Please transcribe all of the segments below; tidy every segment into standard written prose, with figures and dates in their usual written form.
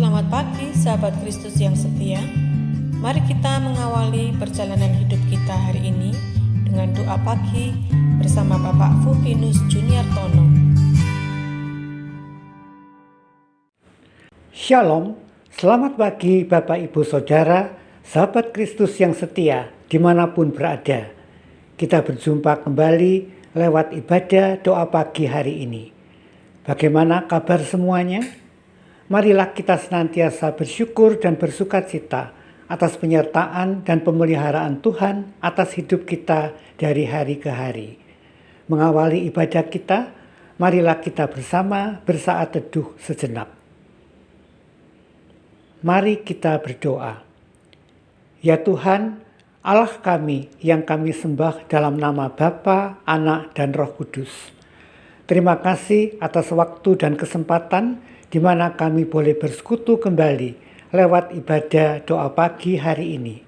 Selamat pagi sahabat Kristus yang setia. Mari kita mengawali perjalanan hidup kita hari ini dengan doa pagi bersama Bapak Fupinus Juniartono. Shalom, selamat pagi Bapak Ibu Saudara, sahabat Kristus yang setia dimanapun berada. Kita berjumpa kembali lewat ibadah doa pagi hari ini. Bagaimana kabar semuanya? Marilah kita senantiasa bersyukur dan bersukacita atas penyertaan dan pemeliharaan Tuhan atas hidup kita dari hari ke hari. Mengawali ibadah kita, marilah kita bersama bersaat teduh sejenak. Mari kita berdoa. Ya Tuhan, Allah kami yang kami sembah dalam nama Bapa, Anak, dan Roh Kudus. Terima kasih atas waktu dan kesempatan di mana kami boleh bersekutu kembali lewat ibadah doa pagi hari ini.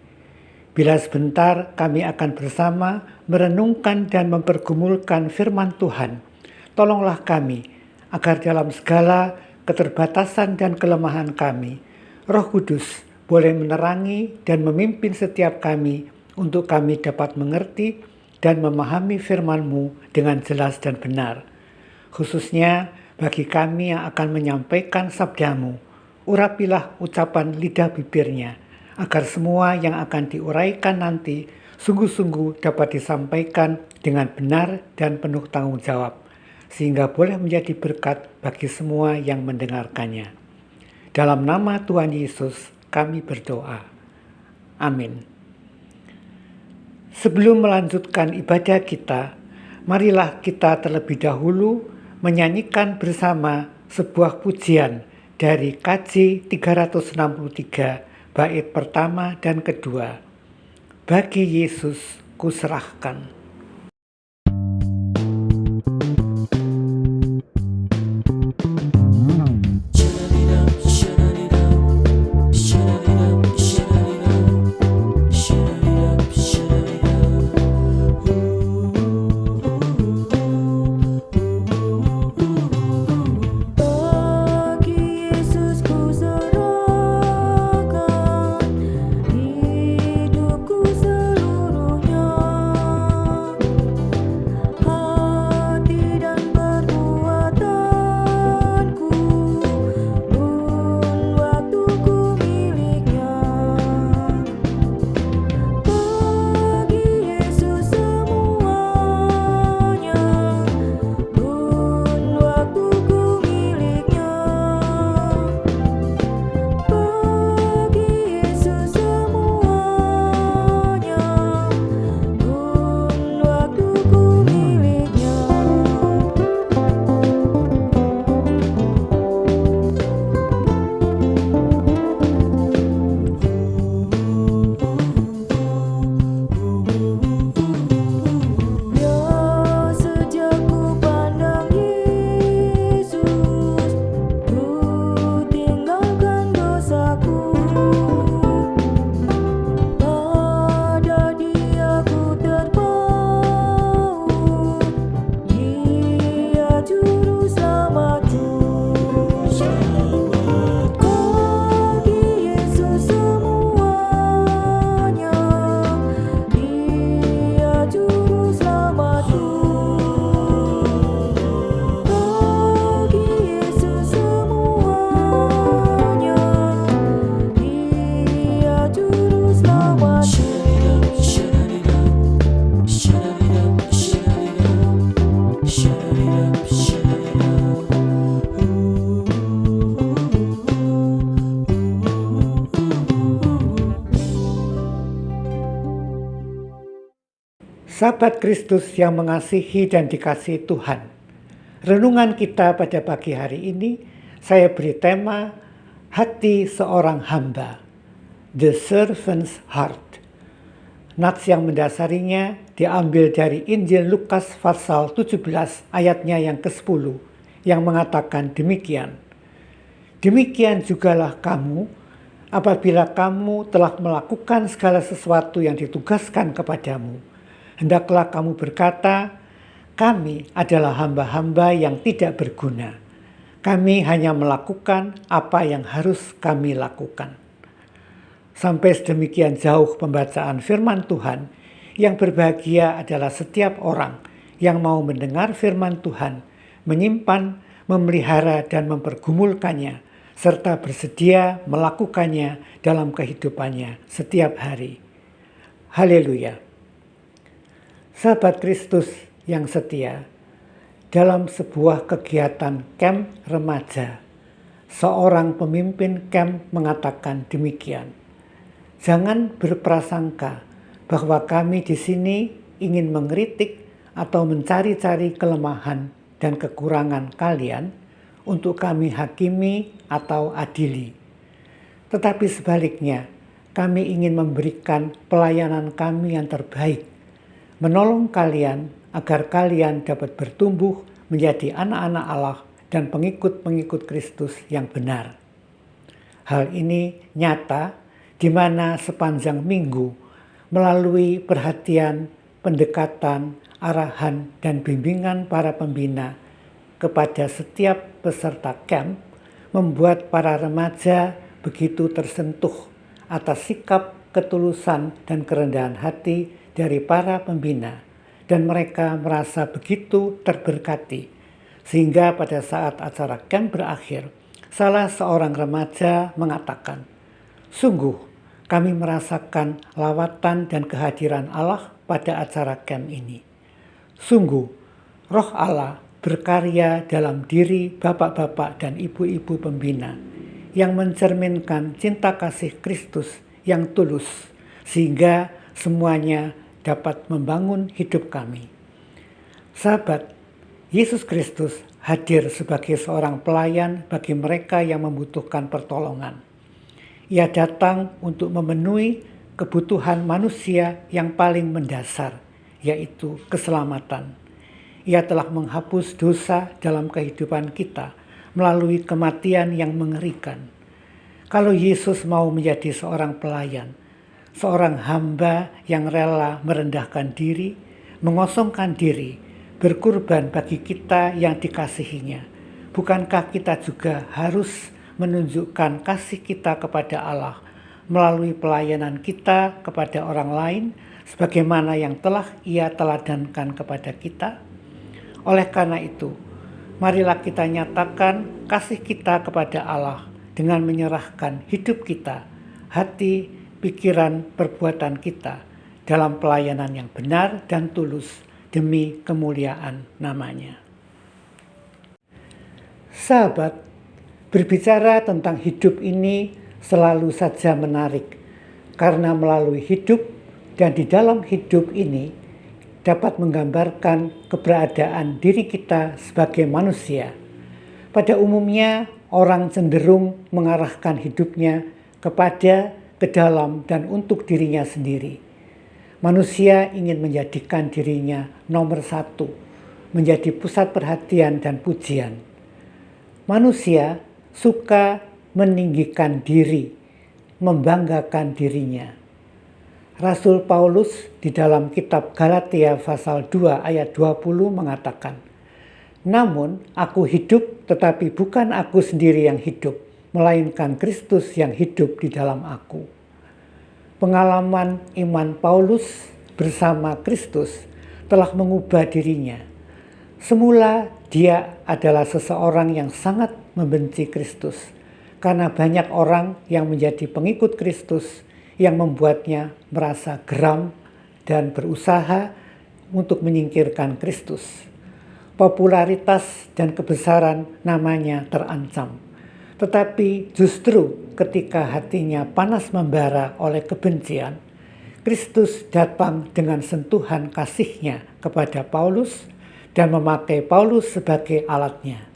Bila sebentar kami akan bersama merenungkan dan mempergumulkan firman Tuhan, tolonglah kami agar dalam segala keterbatasan dan kelemahan kami, Roh Kudus boleh menerangi dan memimpin setiap kami untuk kami dapat mengerti dan memahami firman-Mu dengan jelas dan benar. Khususnya bagi kami yang akan menyampaikan sabda-Mu, urapilah ucapan lidah bibirnya, agar semua yang akan diuraikan nanti sungguh-sungguh dapat disampaikan dengan benar dan penuh tanggung jawab, sehingga boleh menjadi berkat bagi semua yang mendengarkannya. Dalam nama Tuhan Yesus kami berdoa. Amin. Sebelum melanjutkan ibadah kita, marilah kita terlebih dahulu menyanyikan bersama sebuah pujian dari KJ 363 bait pertama dan kedua. Bagi Yesus kuserahkan. Sahabat Kristus yang mengasihi dan dikasihi Tuhan, renungan kita pada pagi hari ini saya beri tema hati seorang hamba, the servant's heart. Nats yang mendasarinya diambil dari Injil Lukas pasal 17 ayatnya yang ke-10 yang mengatakan demikian. Demikian jugalah kamu apabila kamu telah melakukan segala sesuatu yang ditugaskan kepadamu. Hendaklah kamu berkata, kami adalah hamba-hamba yang tidak berguna. Kami hanya melakukan apa yang harus kami lakukan. Sampai sedemikian jauh pembacaan firman Tuhan, yang berbahagia adalah setiap orang yang mau mendengar firman Tuhan, menyimpan, memelihara dan mempergumulkannya, serta bersedia melakukannya dalam kehidupannya setiap hari. Haleluya. Sahabat Kristus yang setia, dalam sebuah kegiatan camp remaja, seorang pemimpin camp mengatakan demikian. Jangan berprasangka bahwa kami di sini ingin mengkritik atau mencari-cari kelemahan dan kekurangan kalian untuk kami hakimi atau adili. Tetapi sebaliknya, kami ingin memberikan pelayanan kami yang terbaik, menolong kalian agar kalian dapat bertumbuh menjadi anak-anak Allah dan pengikut-pengikut Kristus yang benar. Hal ini nyata di mana sepanjang minggu melalui perhatian, pendekatan, arahan, dan bimbingan para pembina kepada setiap peserta camp membuat para remaja begitu tersentuh atas sikap ketulusan dan kerendahan hati dari para pembina. Dan mereka merasa begitu terberkati, sehingga pada saat acara camp berakhir, salah seorang remaja mengatakan, "Sungguh kami merasakan lawatan dan kehadiran Allah pada acara camp ini. Sungguh Roh Allah berkarya dalam diri bapak-bapak dan ibu-ibu pembina yang mencerminkan cinta kasih Kristus yang tulus, sehingga semuanya dapat membangun hidup kami." Sahabat, Yesus Kristus hadir sebagai seorang pelayan bagi mereka yang membutuhkan pertolongan. Ia datang untuk memenuhi kebutuhan manusia yang paling mendasar, yaitu keselamatan. Ia telah menghapus dosa dalam kehidupan kita melalui kematian yang mengerikan. Kalau Yesus mau menjadi seorang pelayan, seorang hamba yang rela merendahkan diri, mengosongkan diri, berkorban bagi kita yang dikasihinya, bukankah kita juga harus menunjukkan kasih kita kepada Allah melalui pelayanan kita kepada orang lain sebagaimana yang telah Ia teladankan kepada kita? Oleh karena itu, marilah kita nyatakan kasih kita kepada Allah dengan menyerahkan hidup kita, hati, pikiran, perbuatan kita dalam pelayanan yang benar dan tulus demi kemuliaan namanya. Sahabat, berbicara tentang hidup ini selalu saja menarik, karena melalui hidup dan di dalam hidup ini dapat menggambarkan keberadaan diri kita sebagai manusia. Pada umumnya, orang cenderung mengarahkan hidupnya ke dalam dan untuk dirinya sendiri. Manusia ingin menjadikan dirinya nomor satu, menjadi pusat perhatian dan pujian. Manusia suka meninggikan diri, membanggakan dirinya. Rasul Paulus di dalam kitab Galatia pasal 2 ayat 20 mengatakan, "Namun aku hidup, tetapi bukan aku sendiri yang hidup, melainkan Kristus yang hidup di dalam aku." Pengalaman iman Paulus bersama Kristus telah mengubah dirinya. Semula dia adalah seseorang yang sangat membenci Kristus, karena banyak orang yang menjadi pengikut Kristus yang membuatnya merasa geram dan berusaha untuk menyingkirkan Kristus. Popularitas dan kebesaran namanya terancam. Tetapi justru ketika hatinya panas membara oleh kebencian, Kristus datang dengan sentuhan kasih-Nya kepada Paulus dan memakai Paulus sebagai alatnya.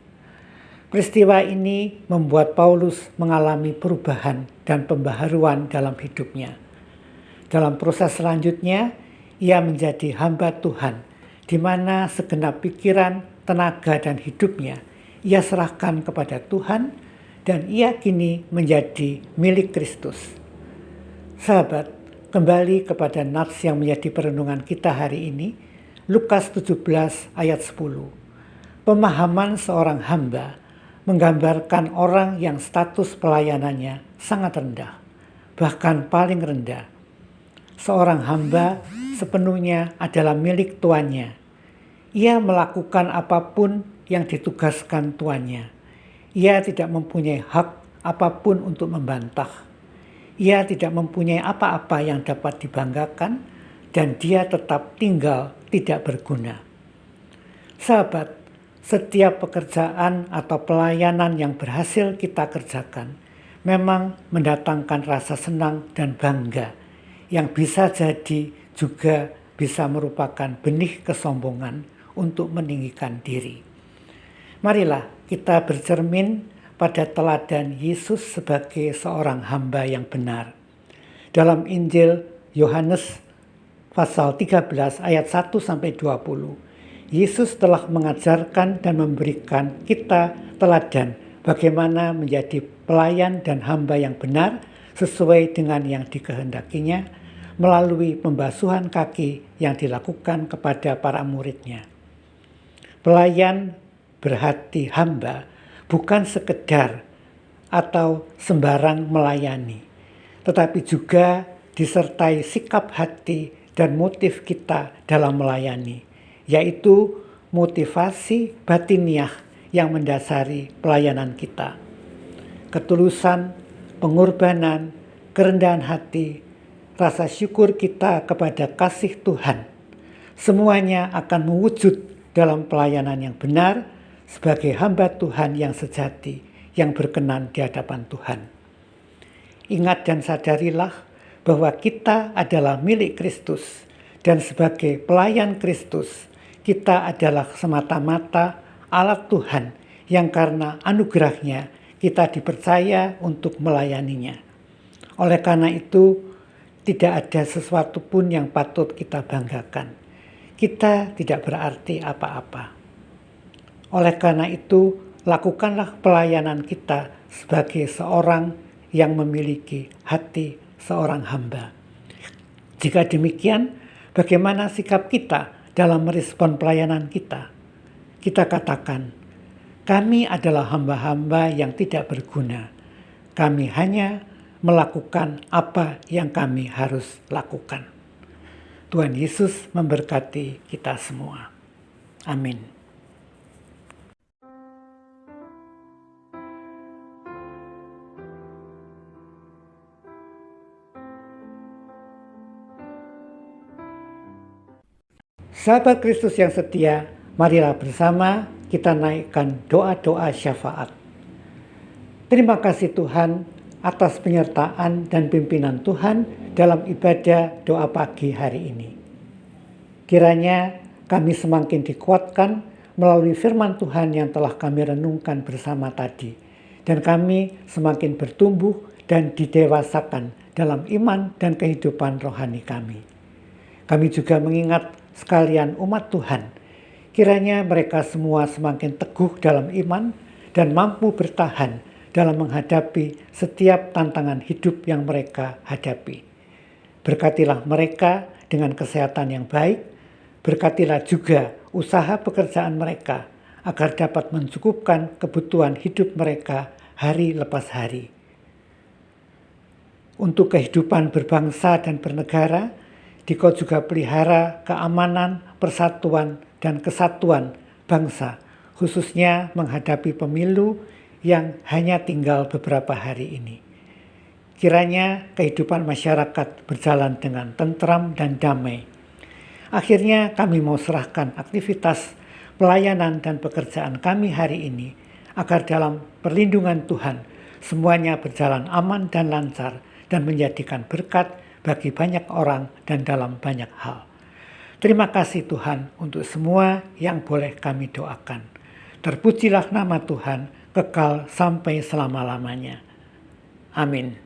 Peristiwa ini membuat Paulus mengalami perubahan dan pembaharuan dalam hidupnya. Dalam proses selanjutnya, ia menjadi hamba Tuhan, di mana segenap pikiran, tenaga, dan hidupnya ia serahkan kepada Tuhan, dan ia kini menjadi milik Kristus. Sahabat, kembali kepada nats yang menjadi perenungan kita hari ini, Lukas 17 ayat 10. Pemahaman seorang hamba menggambarkan orang yang status pelayanannya sangat rendah, bahkan paling rendah. Seorang hamba sepenuhnya adalah milik tuannya. Ia melakukan apapun yang ditugaskan tuannya. Ia tidak mempunyai hak apapun untuk membantah. Ia tidak mempunyai apa-apa yang dapat dibanggakan, dan dia tetap tinggal tidak berguna. Sahabat, setiap pekerjaan atau pelayanan yang berhasil kita kerjakan memang mendatangkan rasa senang dan bangga, yang bisa jadi juga bisa merupakan benih kesombongan untuk meninggikan diri. Marilah kita bercermin pada teladan Yesus sebagai seorang hamba yang benar. Dalam Injil Yohanes pasal 13 ayat 1-20, Yesus telah mengajarkan dan memberikan kita teladan bagaimana menjadi pelayan dan hamba yang benar sesuai dengan yang dikehendakinya melalui pembasuhan kaki yang dilakukan kepada para muridnya. Pelayan berhati hamba bukan sekedar atau sembarang melayani, tetapi juga disertai sikap hati dan motif kita dalam melayani, yaitu motivasi batiniah yang mendasari pelayanan kita. Ketulusan, pengorbanan, kerendahan hati, rasa syukur kita kepada kasih Tuhan, semuanya akan mewujud dalam pelayanan yang benar sebagai hamba Tuhan yang sejati, yang berkenan di hadapan Tuhan. Ingat dan sadarilah bahwa kita adalah milik Kristus, dan sebagai pelayan Kristus, kita adalah semata-mata alat Tuhan yang karena anugerahnya kita dipercaya untuk melayaninya. Oleh karena itu, tidak ada sesuatu pun yang patut kita banggakan. Kita tidak berarti apa-apa. Oleh karena itu, lakukanlah pelayanan kita sebagai seorang yang memiliki hati seorang hamba. Jika demikian, bagaimana sikap kita dalam merespon pelayanan kita? Kita katakan, kami adalah hamba-hamba yang tidak berguna. Kami hanya melakukan apa yang kami harus lakukan. Tuhan Yesus memberkati kita semua. Amin. Sahabat Kristus yang setia, marilah bersama kita naikkan doa-doa syafaat. Terima kasih Tuhan atas penyertaan dan pimpinan Tuhan dalam ibadah doa pagi hari ini. Kiranya kami semakin dikuatkan melalui firman Tuhan yang telah kami renungkan bersama tadi, dan kami semakin bertumbuh dan didewasakan dalam iman dan kehidupan rohani kami. Kami juga mengingat sekalian umat Tuhan, kiranya mereka semua semakin teguh dalam iman dan mampu bertahan dalam menghadapi setiap tantangan hidup yang mereka hadapi. Berkatilah mereka dengan kesehatan yang baik, berkatilah juga usaha pekerjaan mereka agar dapat mencukupkan kebutuhan hidup mereka hari lepas hari. Untuk kehidupan berbangsa dan bernegara, Dikau juga pelihara keamanan, persatuan, dan kesatuan bangsa, khususnya menghadapi pemilu yang hanya tinggal beberapa hari ini. Kiranya kehidupan masyarakat berjalan dengan tentram dan damai. Akhirnya kami mau serahkan aktivitas pelayanan dan pekerjaan kami hari ini agar dalam perlindungan Tuhan semuanya berjalan aman dan lancar dan menjadikan berkat bagi banyak orang dan dalam banyak hal. Terima kasih Tuhan untuk semua yang boleh kami doakan. Terpujilah nama Tuhan kekal sampai selama-lamanya. Amin.